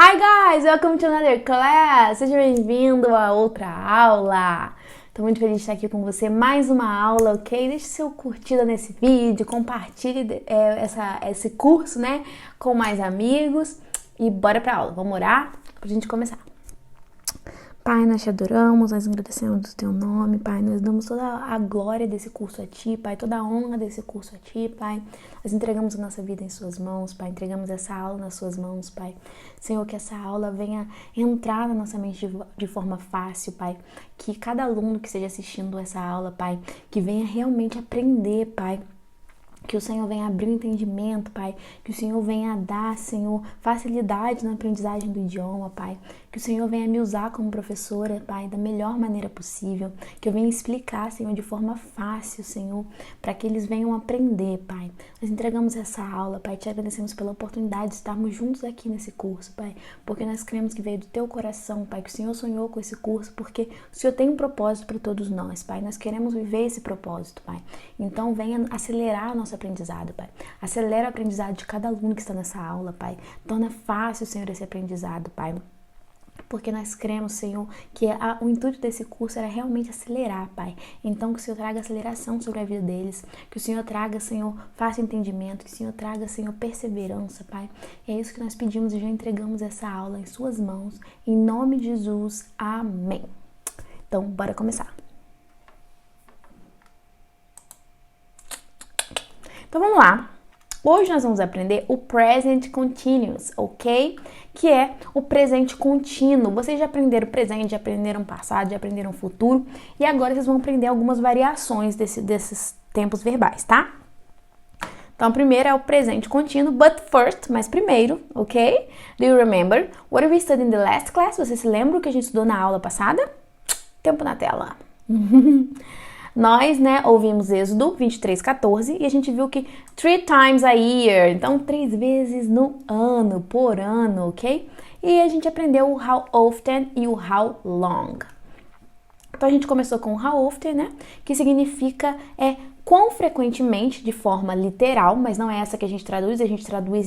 Hi guys, welcome to another class! Seja bem-vindo a outra aula! Tô muito feliz de estar aqui com você, mais uma aula, ok? Deixe seu curtida nesse vídeo, compartilhe esse curso, né, com mais amigos e bora pra aula. Vamos orar pra gente começar. Pai, nós te adoramos, nós agradecemos o teu nome, Pai, nós damos toda a glória desse curso a Ti, Pai, toda a honra desse curso a Ti, Pai. Nós entregamos a nossa vida em Suas mãos, Pai, entregamos essa aula nas Suas mãos, Pai. Senhor, que essa aula venha entrar na nossa mente de forma fácil, Pai. Que cada aluno que esteja assistindo essa aula, Pai, que venha realmente aprender, Pai. Que o Senhor venha abrir o entendimento, Pai. Que o Senhor venha dar, Senhor, facilidade na aprendizagem do idioma, Pai. Que o Senhor venha me usar como professora, Pai, da melhor maneira possível. Que eu venha explicar, Senhor, de forma fácil, Senhor, para que eles venham aprender, Pai. Nós entregamos essa aula, Pai. Te agradecemos pela oportunidade de estarmos juntos aqui nesse curso, Pai. Porque nós cremos que veio do Teu coração, Pai. Que o Senhor sonhou com esse curso, porque o Senhor tem um propósito para todos nós, Pai. Nós queremos viver esse propósito, Pai. Então, venha acelerar a nossa aprendizado, Pai. Acelera o aprendizado de cada aluno que está nessa aula, Pai. Torna fácil, Senhor, esse aprendizado, Pai. Porque nós cremos, Senhor, que o intuito desse curso era realmente acelerar, Pai. Então, que o Senhor traga aceleração sobre a vida deles. Que o Senhor traga, Senhor, fácil entendimento. Que o Senhor traga, Senhor, perseverança, Pai. E é isso que nós pedimos e já entregamos essa aula em Suas mãos. Em nome de Jesus. Amém. Então, bora começar. Então vamos lá. Hoje nós vamos aprender o present continuous, ok? Que é o presente contínuo. Vocês já aprenderam presente, já aprenderam passado, já aprenderam futuro. E agora vocês vão aprender algumas variações desses tempos verbais, tá? Então, primeiro é o presente contínuo, but first, mas primeiro, ok? Do you remember what we studied in the last class? Você se lembra o que a gente estudou na aula passada? Tempo na tela. Nós, né, ouvimos Êxodo 23:14 e a gente viu que 3 times a year, então 3 vezes no ano, por ano, ok? E a gente aprendeu o how often e o how long. Então a gente começou com o how often, né, que significa quão frequentemente, de forma literal, mas não é essa que a gente traduz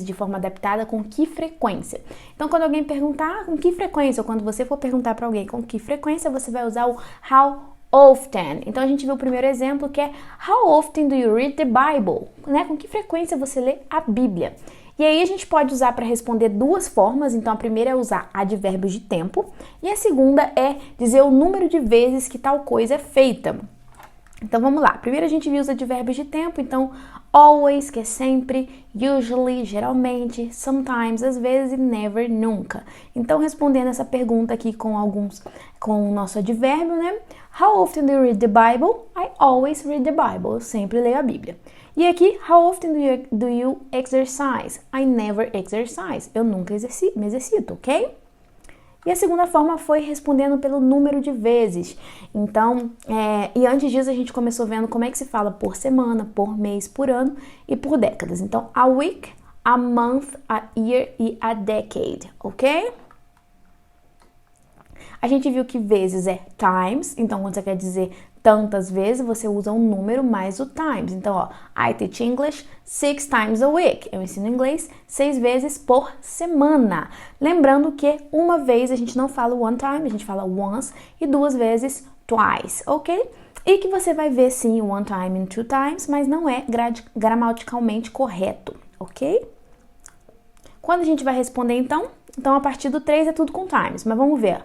de forma adaptada com que frequência. Então quando alguém perguntar com que frequência, ou quando você for perguntar para alguém com que frequência, você vai usar o how often. Então a gente viu o primeiro exemplo que é how often do you read the Bible? Né? Com que frequência você lê a Bíblia? E aí a gente pode usar para responder duas formas. Então a primeira é usar advérbios de tempo e a segunda é dizer o número de vezes que tal coisa é feita. Então vamos lá. Primeiro a gente viu os advérbios de tempo, então always, que é sempre, usually, geralmente, sometimes, às vezes e never, nunca. Então respondendo essa pergunta aqui com o nosso advérbio, né? How often do you read the Bible? I always read the Bible. Eu sempre leio a Bíblia. E aqui, how often do you exercise? I never exercise. Eu nunca me exercito, ok? E a segunda forma foi respondendo pelo número de vezes. Então, e antes disso a gente começou vendo como é que se fala por semana, por mês, por ano e por décadas. Então, a week, a month, a year e a decade, ok? A gente viu que vezes é times, então quando você quer dizer tantas vezes, você usa um número mais o times. Então, ó, I teach English 6 times a week. Eu ensino inglês 6 vezes por semana. Lembrando que uma vez a gente não fala one time, a gente fala once, e 2 vezes twice, ok? E que você vai ver sim one time e 2 times, mas não é gramaticalmente correto, ok? Quando a gente vai responder então a partir do 3 é tudo com times, mas vamos ver.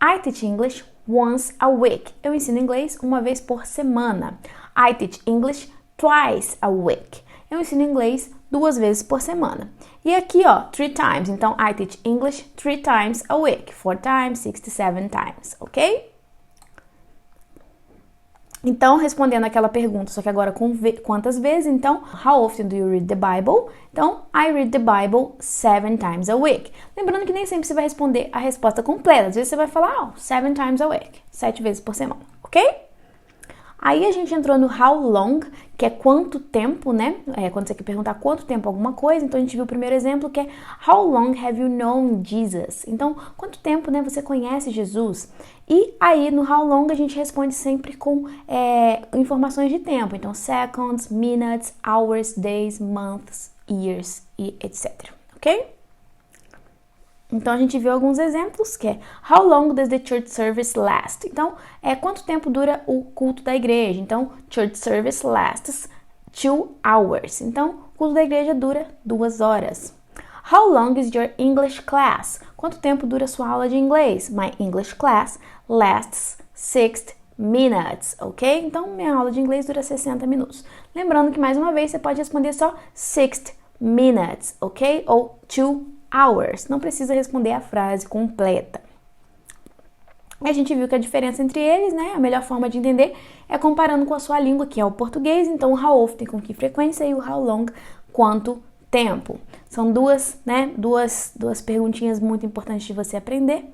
I teach English once a week. Eu ensino inglês uma vez por semana. I teach English twice a week. Eu ensino inglês 2 vezes por semana. E aqui, ó, 3 times. Então, I teach English 3 times a week. 4 times, 67 times, ok? Então, respondendo aquela pergunta, só que agora com quantas vezes, então, how often do you read the Bible? Então, I read the Bible 7 times a week. Lembrando que nem sempre você vai responder a resposta completa. Às vezes você vai falar, 7 times a week, 7 vezes por semana, ok? Aí a gente entrou no how long, que é quanto tempo, né? Quando você quer perguntar quanto tempo alguma coisa, então a gente viu o primeiro exemplo que é how long have you known Jesus? Então, quanto tempo, né, você conhece Jesus? E aí no how long a gente responde sempre com informações de tempo, então seconds, minutes, hours, days, months, years e etc, ok? Então, a gente viu alguns exemplos, que é How long does the church service last? Então, quanto tempo dura o culto da igreja? Então, church service lasts 2 hours. Então, o culto da igreja dura 2 horas. How long is your English class? Quanto tempo dura sua aula de inglês? My English class lasts 60 minutes, ok? Então, minha aula de inglês dura 60 minutos. Lembrando que, mais uma vez, você pode responder só 60 minutes, ok? Ou 2 hours. Não precisa responder a frase completa. A gente viu que a diferença entre eles, né? A melhor forma de entender é comparando com a sua língua, que é o português. Então, o how often, com que frequência, e o how long, quanto tempo. São duas perguntinhas muito importantes de você aprender.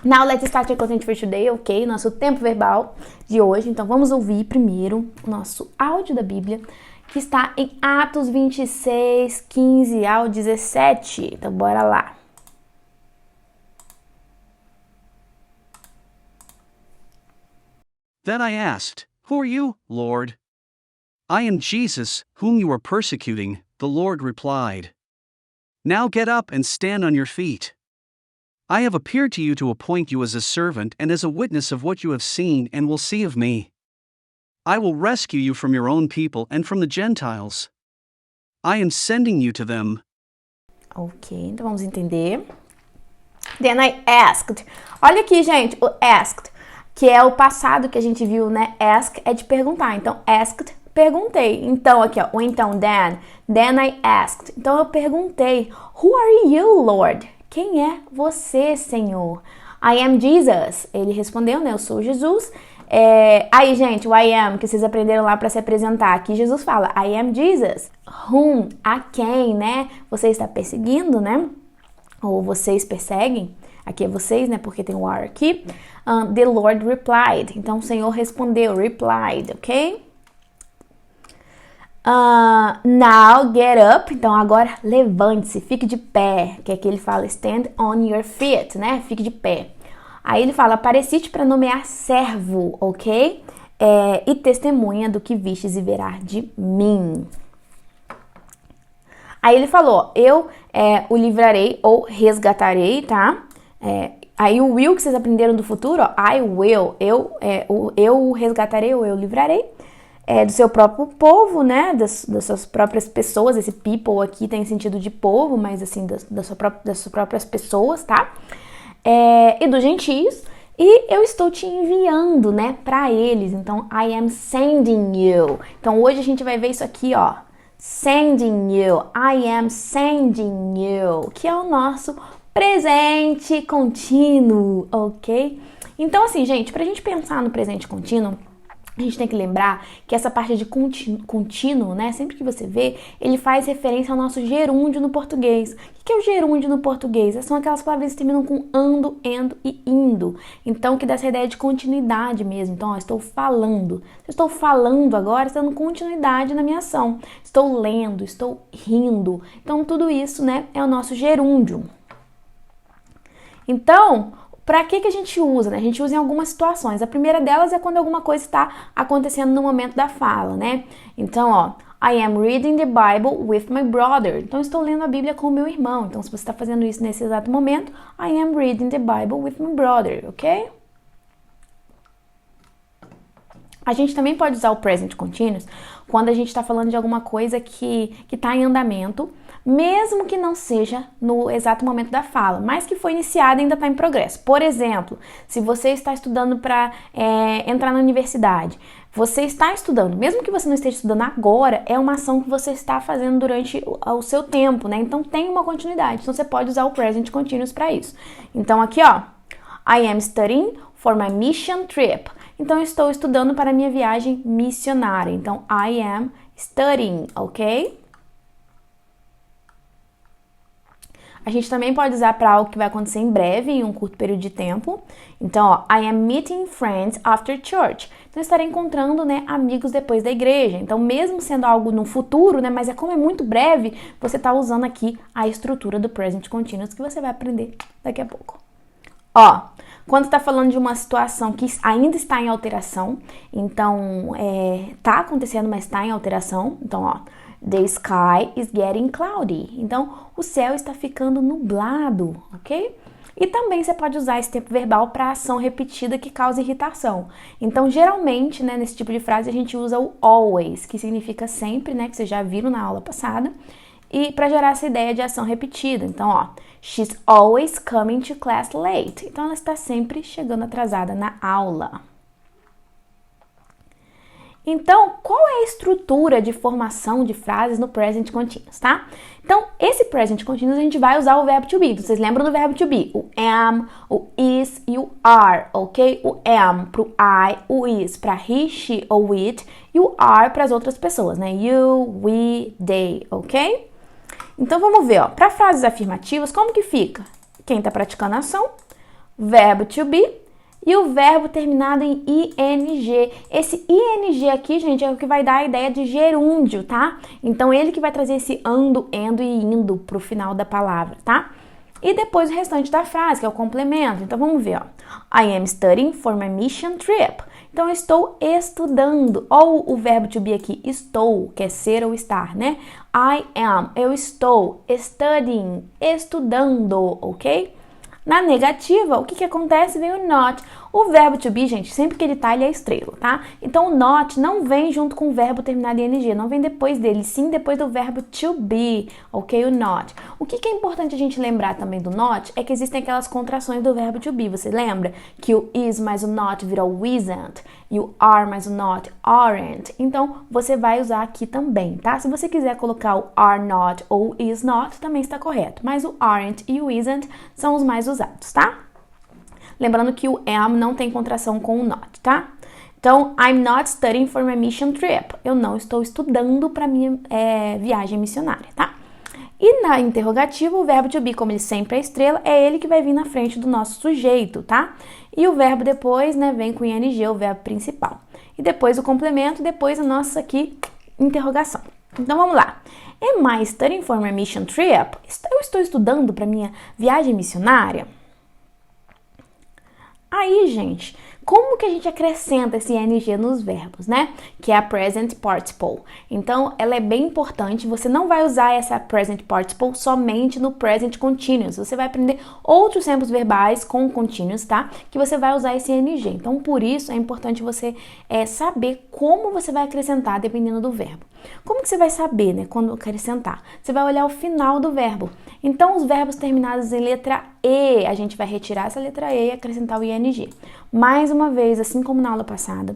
Now, let's start your content for today, ok? Nosso tempo verbal de hoje. Então, vamos ouvir primeiro o nosso áudio da Bíblia, que está em Atos 26, 15 ao 17. Então, bora lá. Then I asked, Who are you, Lord? I am Jesus, whom you are persecuting, the Lord replied. Now get up and stand on your feet. I have appeared to you to appoint you as a servant and as a witness of what you have seen and will see of me. I will rescue you from your own people and from the Gentiles. I am sending you to them. Ok, então vamos entender. Then I asked. Olha aqui, gente, o asked, que é o passado que a gente viu, né? Ask é de perguntar. Então, asked, perguntei. Então, aqui, ó, o então, then I asked. Então, eu perguntei, Who are you, Lord? Quem é você, Senhor? I am Jesus. Ele respondeu, né? Eu sou Jesus. Aí, gente, o I am, que vocês aprenderam lá para se apresentar. Aqui Jesus fala, I am Jesus. Whom, a quem, né? Você está perseguindo, né? Ou vocês perseguem. Aqui é vocês, né? Porque tem o are aqui. The Lord replied. Então, o Senhor respondeu, replied, ok? Now get up. Então, agora levante-se, fique de pé. Que aqui ele fala, stand on your feet, né? Fique de pé. Aí ele fala, apareci-te para nomear servo, ok? E testemunha do que vistes e verás de mim. Aí ele falou, eu o livrarei ou resgatarei, tá? Aí o will que vocês aprenderam do futuro, ó, I will, eu o resgatarei ou eu livrarei. Do seu próprio povo, né? Das suas próprias pessoas. Esse people aqui tem sentido de povo, mas assim, das suas próprias pessoas, tá? E dos gentios, e eu estou te enviando, né, para eles. Então, I am sending you. Então, hoje a gente vai ver isso aqui, ó, sending you, I am sending you, que é o nosso presente contínuo, ok? Então, assim, gente, pra gente pensar no presente contínuo, a gente tem que lembrar que essa parte de contínuo, né, sempre que você vê, ele faz referência ao nosso gerúndio no português. O que é o gerúndio no português? São aquelas palavras que terminam com ando, endo e indo. Então, que dá essa ideia de continuidade mesmo. Então, ó, estou falando. Se eu estou falando agora, está dando continuidade na minha ação. Estou lendo, estou rindo. Então, tudo isso, né, é o nosso gerúndio. Então, para que a gente usa, né? A gente usa em algumas situações. A primeira delas é quando alguma coisa está acontecendo no momento da fala, né? Então, ó, I am reading the Bible with my brother. Então, estou lendo a Bíblia com o meu irmão. Então, se você está fazendo isso nesse exato momento, I am reading the Bible with my brother, ok? A gente também pode usar o present continuous quando a gente está falando de alguma coisa que está em andamento, mesmo que não seja no exato momento da fala, mas que foi iniciada e ainda está em progresso. Por exemplo, se você está estudando para entrar na universidade, você está estudando, mesmo que você não esteja estudando agora, é uma ação que você está fazendo durante o seu tempo, né? Então tem uma continuidade, então você pode usar o present continuous para isso. Então aqui, ó, I am studying for my mission trip. Então, eu estou estudando para a minha viagem missionária. Então, I am studying, ok? A gente também pode usar para algo que vai acontecer em breve, em um curto período de tempo. Então, ó, I am meeting friends after church. Então, eu estarei encontrando, né, amigos depois da igreja. Então, mesmo sendo algo no futuro, né, mas como é muito breve, você está usando aqui a estrutura do present continuous que você vai aprender daqui a pouco. Ó, quando está falando de uma situação que ainda está em alteração, então tá acontecendo, mas está em alteração. Então, ó, The sky is getting cloudy. Então, o céu está ficando nublado, ok? E também você pode usar esse tempo verbal para ação repetida que causa irritação. Então, geralmente, né, nesse tipo de frase, a gente usa o always, que significa sempre, né, que vocês já viram na aula passada, e para gerar essa ideia de ação repetida. Então, ó, she's always coming to class late. Então, ela está sempre chegando atrasada na aula. Então, qual é a estrutura de formação de frases no present continuous, tá? Então, esse present continuous a gente vai usar o verbo to be. Vocês lembram do verbo to be? O am, o is e o are, ok? O am pro I, o is para he, she ou it e o are para as outras pessoas, né? You, we, they, ok? Então, vamos ver, ó. Para frases afirmativas, como que fica? Quem tá praticando a ação? Verbo to be. E o verbo terminado em ing. Esse ing aqui, gente, é o que vai dar a ideia de gerúndio, tá? Então, ele que vai trazer esse ando, endo e indo pro final da palavra, tá? E depois o restante da frase, que é o complemento. Então, vamos ver, ó. I am studying for my mission trip. Então, eu estou estudando. Ou o verbo to be aqui, estou, que é ser ou estar, né? I am, eu estou studying, estudando, ok? Na negativa, o que acontece? Vem o not. O verbo to be, gente, sempre que ele tá, ele é estrela, tá? Então, o not não vem junto com o verbo terminado em ing, não vem depois dele, sim depois do verbo to be, ok? O not. O que é importante a gente lembrar também do not é que existem aquelas contrações do verbo to be. Você lembra que o is mais o not vira o isn't e o are mais o not aren't? Então, você vai usar aqui também, tá? Se você quiser colocar o are not ou is not, também está correto. Mas o aren't e o isn't são os mais usados, tá? Lembrando que o am não tem contração com o not, tá? Então, I'm not studying for my mission trip. Eu não estou estudando para minha viagem missionária, tá? E na interrogativa, o verbo to be, como ele sempre é estrela, é ele que vai vir na frente do nosso sujeito, tá? E o verbo depois, né, vem com ing, o verbo principal. E depois o complemento, depois a nossa aqui, interrogação. Então, vamos lá. Am I studying for my mission trip? Eu estou estudando para minha viagem missionária? Aí, gente, como que a gente acrescenta esse ing nos verbos, né? Que é a present participle. Então, ela é bem importante. Você não vai usar essa present participle somente no present continuous. Você vai aprender outros tempos verbais com continuous, tá? Que você vai usar esse ing. Então, por isso, é importante você saber como você vai acrescentar dependendo do verbo. Como que você vai saber, né, quando acrescentar? Você vai olhar o final do verbo. Então, os verbos terminados em letra E, a gente vai retirar essa letra E e acrescentar o ing. Mais uma vez, assim como na aula passada,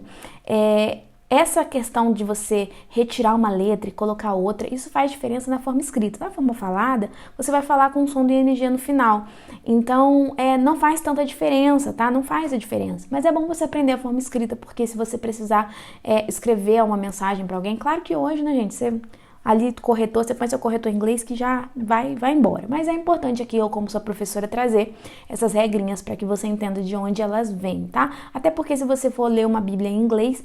essa questão de você retirar uma letra e colocar outra, isso faz diferença na forma escrita. Na forma falada, você vai falar com o som do ing no final. Então, não faz tanta diferença, tá? Não faz a diferença. Mas é bom você aprender a forma escrita, porque se você precisar escrever uma mensagem para alguém, claro que hoje, né, gente, você... Ali, corretor, você põe seu corretor em inglês que já vai embora. Mas é importante aqui, eu como sua professora, trazer essas regrinhas para que você entenda de onde elas vêm, tá? Até porque se você for ler uma Bíblia em inglês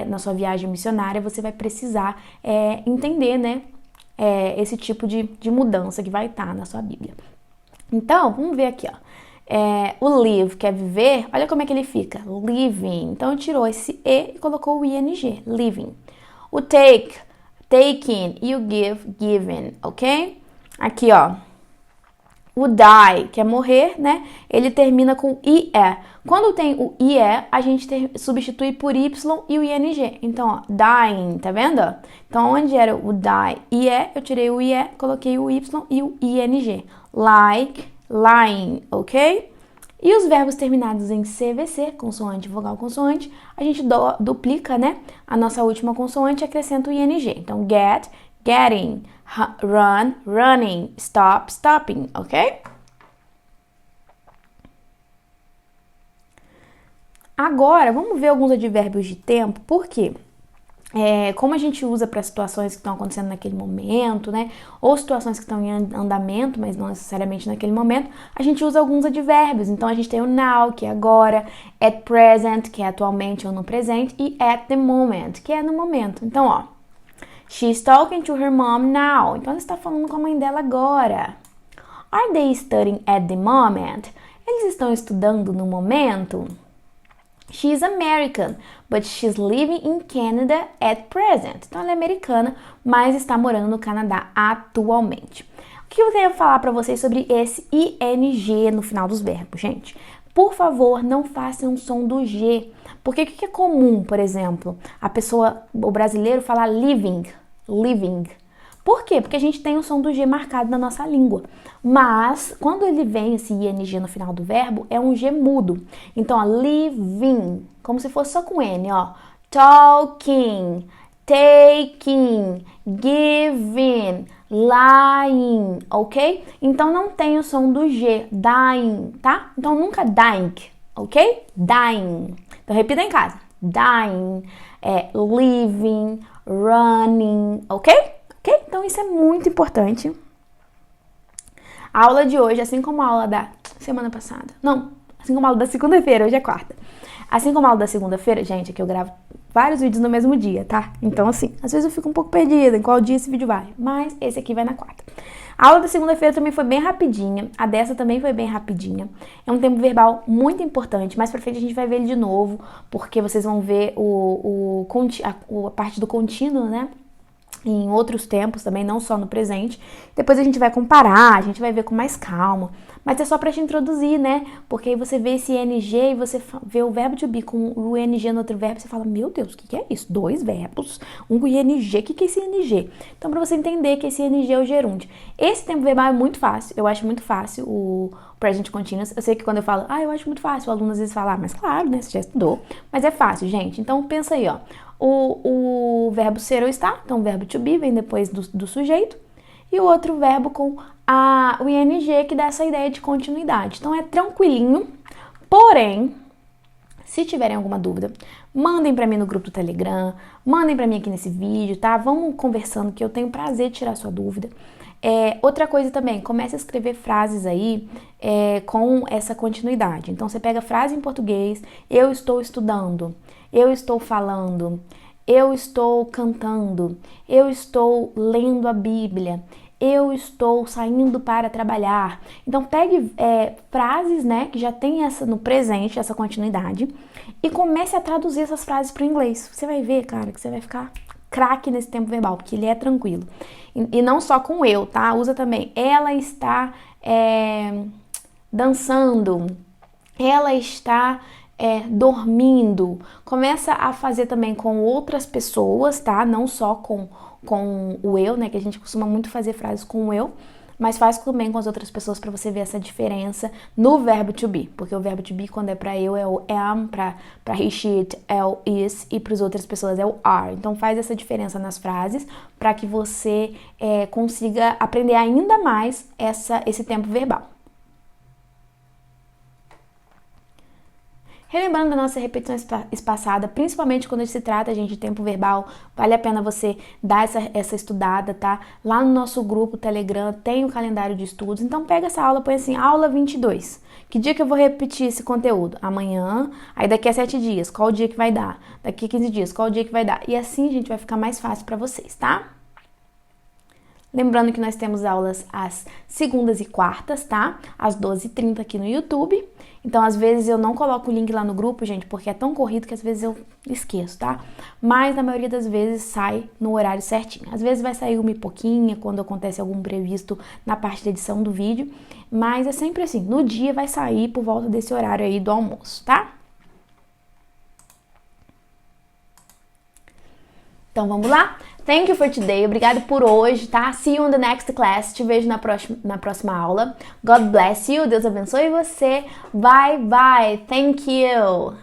na sua viagem missionária, você vai precisar entender, né, esse tipo de mudança que vai estar na sua Bíblia. Então, vamos ver aqui, ó. O live, que é viver, olha como é que ele fica. Living. Então, tirou esse E e colocou o ing. Living. O take... taking e o give, given, ok? Aqui, ó, o die, que é morrer, né? Ele termina com IE. Quando tem o IE, a gente substitui por Y e o ING. Então, ó, dying, tá vendo? Então, onde era o die? IE, eu tirei o IE, coloquei o Y e o ING. Like, lying, ok? E os verbos terminados em CVC, consoante, vogal, consoante, a gente duplica, né, a nossa última consoante e acrescenta o ING. Então, get, getting, run, running, stop, stopping, ok? Agora, vamos ver alguns advérbios de tempo, por quê? Como a gente usa para situações que estão acontecendo naquele momento, né? Ou situações que estão em andamento, mas não necessariamente naquele momento, a gente usa alguns advérbios. Então, a gente tem o now, que é agora, at present, que é atualmente ou no presente, e at the moment, que é no momento. Então, ó, she's talking to her mom now. Então, ela está falando com a mãe dela agora. Are they studying at the moment? Eles estão estudando no momento? She's American, but she's living in Canada at present. Então, ela é americana, mas está morando no Canadá atualmente. O que eu tenho a falar para vocês sobre esse ing no final dos verbos, gente? Por favor, não façam um som do G. Porque o que é comum, por exemplo, o brasileiro falar living. Por quê? Porque a gente tem o som do G marcado na nossa língua. Mas, quando ele vem esse ing no final do verbo, é um G mudo. Então, ó, living, como se fosse só com N, ó. Talking, taking, giving, lying, ok? Então, não tem o som do G, dying, tá? Então, nunca dying, ok? Dying. Então, repita em casa. Dying, living, running, ok? Ok? Então, isso é muito importante. A aula de hoje, assim como a aula da semana passada. Não, assim como a aula da segunda-feira, hoje é quarta. Assim como a aula da segunda-feira, gente, aqui eu gravo vários vídeos no mesmo dia, tá? Então, assim, às vezes eu fico um pouco perdida em qual dia esse vídeo vai. Mas esse aqui vai na quarta. A aula da segunda-feira também foi bem rapidinha. A dessa também foi bem rapidinha. É um tempo verbal muito importante. Mais pra frente a gente vai ver ele de novo, porque vocês vão ver a parte do contínuo, né? Em outros tempos também, não só no presente. Depois a gente vai comparar, a gente vai ver com mais calma. Mas é só pra te introduzir, né? Porque aí você vê esse ing e você vê o verbo to be com o ing no outro verbo, você fala, meu Deus, o que é isso? 2 verbos, um com ing, o que é esse ing? Então, pra você entender que esse ing é o gerúndio. Esse tempo verbal é muito fácil, eu acho muito fácil o present continuous. Eu sei que quando eu falo, eu acho muito fácil, o aluno às vezes fala, mas claro, né, você já estudou. Mas é fácil, gente. Então, pensa aí, ó. O verbo ser ou estar, então o verbo to be vem depois do sujeito, e o outro verbo com o ing que dá essa ideia de continuidade. Então é tranquilinho, porém, se tiverem alguma dúvida, mandem pra mim no grupo do Telegram, mandem pra mim aqui nesse vídeo, tá? Vamos conversando que eu tenho prazer de tirar sua dúvida. Outra coisa também, comece a escrever frases aí com essa continuidade. Então você pega frase em português, eu estou estudando, eu estou falando, eu estou cantando, eu estou lendo a Bíblia, eu estou saindo para trabalhar. Então pegue frases, né, que já tem essa no presente, essa continuidade, e comece a traduzir essas frases para o inglês. Você vai ver, cara, que você vai ficar craque nesse tempo verbal, porque ele é tranquilo. E não só com eu, tá? Usa também, ela está dançando, ela está dormindo. Começa a fazer também com outras pessoas, tá? Não só com o eu, né? Que a gente costuma muito fazer frases com o eu, mas faz também com as outras pessoas para você ver essa diferença no verbo to be. Porque o verbo to be, quando é para eu, é o am, para he, she, it, é o is, e para as outras pessoas é o are. Então faz essa diferença nas frases para que você consiga aprender ainda mais esse tempo verbal. Relembrando da nossa repetição espaçada, principalmente quando se trata, gente, de tempo verbal, vale a pena você dar essa estudada, tá? Lá no nosso grupo Telegram tem o calendário de estudos, então pega essa aula, põe assim, aula 22. Que dia que eu vou repetir esse conteúdo? Amanhã, aí daqui a 7 dias, qual o dia que vai dar? Daqui a 15 dias, qual o dia que vai dar? E assim, gente, vai ficar mais fácil pra vocês, tá? Lembrando que nós temos aulas às segundas e quartas, tá? Às 12h30 aqui no YouTube. Então, às vezes eu não coloco o link lá no grupo, gente, porque é tão corrido que às vezes eu esqueço, tá? Mas, na maioria das vezes, sai no horário certinho. Às vezes vai sair uma e pouquinha, quando acontece algum imprevisto na parte da edição do vídeo. Mas é sempre assim, no dia vai sair por volta desse horário aí do almoço, tá? Então, vamos lá? Thank you for today. Obrigada por hoje, tá? See you in the next class. Te vejo na próxima aula. God bless you. Deus abençoe você. Bye, bye. Thank you.